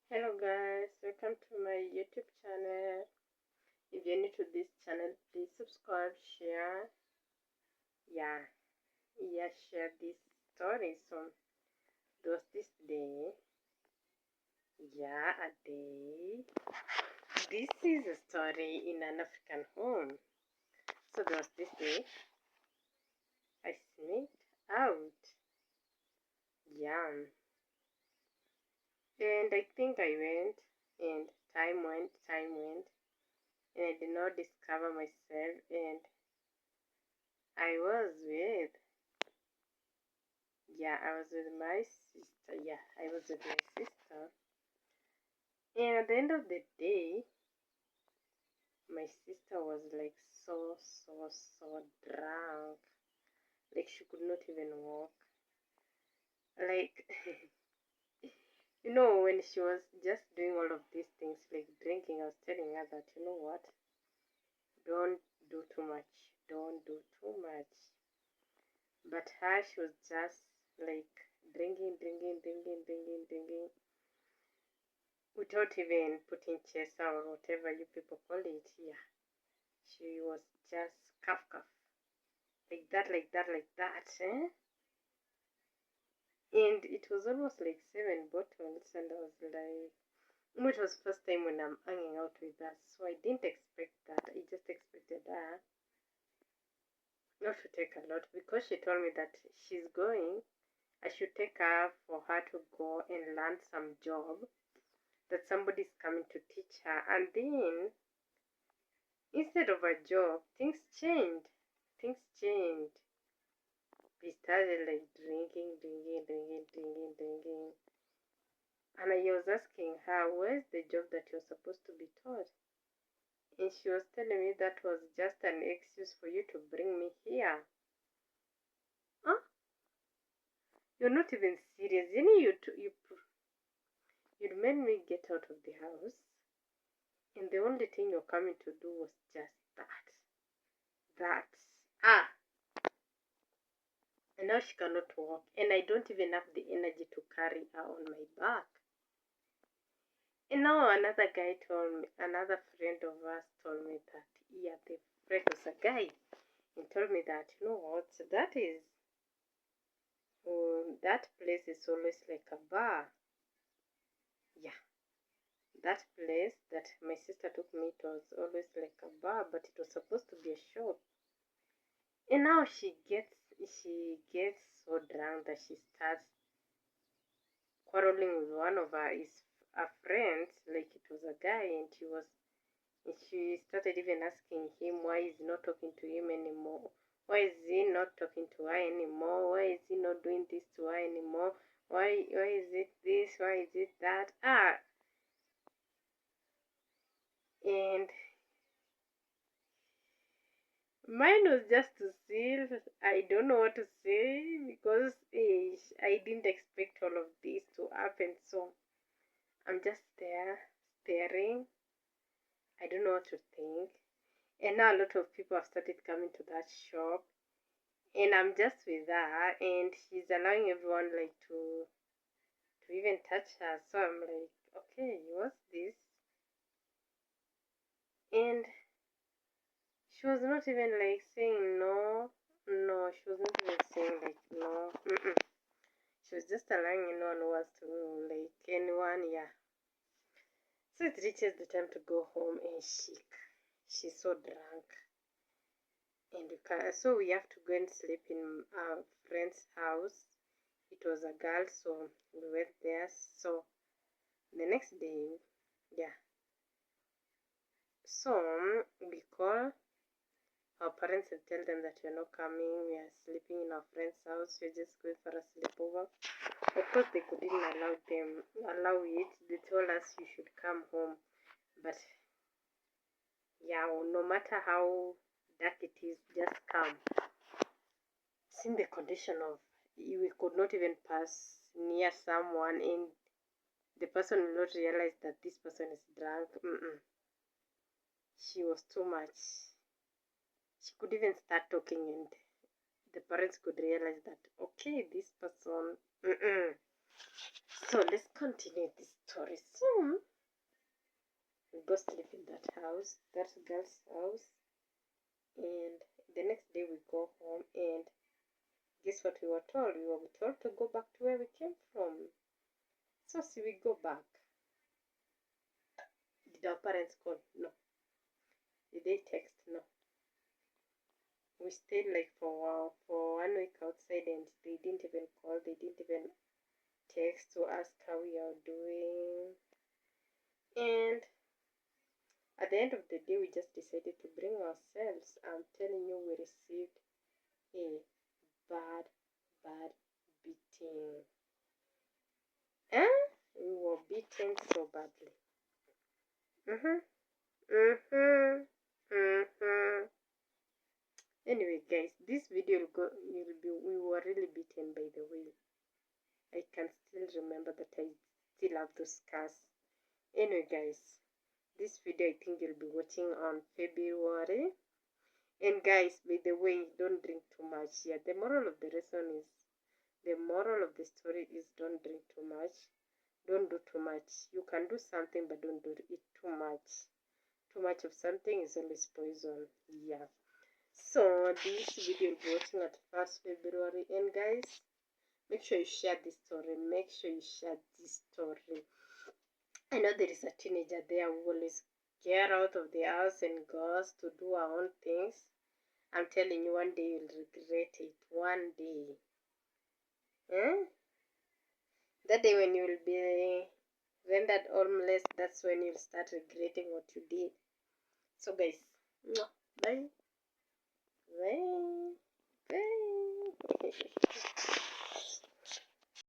Hello guys, welcome to my YouTube channel. If you're new to this channel, please subscribe, share, yeah, share this story. So there was this day, a day. This is a story in an African home. So there was this day, I sneaked out, and I think I went, and time went, and I did not discover myself, and I was with I was with my sister. I was with my sister. And at the end of the day, my sister was like so drunk. Like she could not even walk. Like, when she was just doing all of these things, like drinking, I was telling her that, you know what? Don't do too much. Don't do too much. But her, she was just like drinking, without even putting chaser or whatever you people call it. She was just cuff, like that, eh? And it was almost like 7 bottles, and I was like, it was first time when I'm hanging out with her, so I didn't expect that. I just expected her not to take a lot, because she told me that she's going, I should take her for her to go and learn some job that somebody's coming to teach her. And then instead of a job, things changed. We started like drinking. And I was asking her, where's the job that you're supposed to be taught? And she was telling me that was just an excuse for you to bring me here. Huh? You're not even serious. You'd made me get out of the house, and the only thing you're coming to do was just that. And now she cannot walk, and I don't even have the energy to carry her on my back. And now another friend of us told me that, the friend was a guy, and told me that, you know what, that place is always like a bar. That place that my sister took me to was always like a bar, but it was supposed to be a shop. And now she gets so drunk that she starts quarreling with one of her friends, like it was a guy, and she started even asking him why he's not talking to him anymore. Why is he not talking to her anymore? Why is he not doing this to her anymore? Why is it this? Why is it that? And mine was just to see. I don't know what to say, because I didn't expect all of this to happen. So I'm just there staring. I don't know what to think. And now a lot of people have started coming to that shop, and I'm just with her, and she's allowing everyone like to even touch her. So I'm like, okay, what's this? And she was not even like saying no. She was not even saying like no. She was just allowing anyone who wants to, like anyone. So it reaches the time to go home, and she's so drunk, and so we have to go and sleep in our friend's house. It was a girl, so we went there. So the next day, so we call our parents and tell them that we're not coming, we are sleeping in our friend's house, we're just going for a sleepover. Of course, they couldn't allow it. They told us you should come home. But no matter how dark it is, just come. Seeing the condition of, we could not even pass near someone, and the person will not realize that this person is drunk. She was too much. She could even start talking, and the parents could realize that, okay, this person, So let's continue this story. So we go sleep in that house, that girl's house, and the next day we go home, and guess what we were told? We were told to go back to where we came from. So see, we go back. Did our parents call? No. Did they text? No. We stayed like for 1 week outside, and they didn't even call. They didn't even text to ask how we are doing. And at the end of the day, we just decided to bring ourselves. I'm telling you, we received a bad beating. We were beaten so badly. Anyway, guys, this video we were really beaten, by the way. I can still remember that. I still have those scars. Anyway, guys, this video I think you'll be watching on February. And guys, by the way, don't drink too much. Yeah, the moral of the story is don't drink too much. Don't do too much. You can do something, but don't do it too much. Too much of something is always poison. Yeah. So this video will be watching at 1st February. And guys, make sure you share this story. Make sure you share this story. I know there is a teenager there who always get out of the house and goes to do our own things. I'm telling you, one day you'll regret it. One day. That day when you will be rendered homeless, that's when you'll start regretting what you did. So guys, bye. Bye. Bye.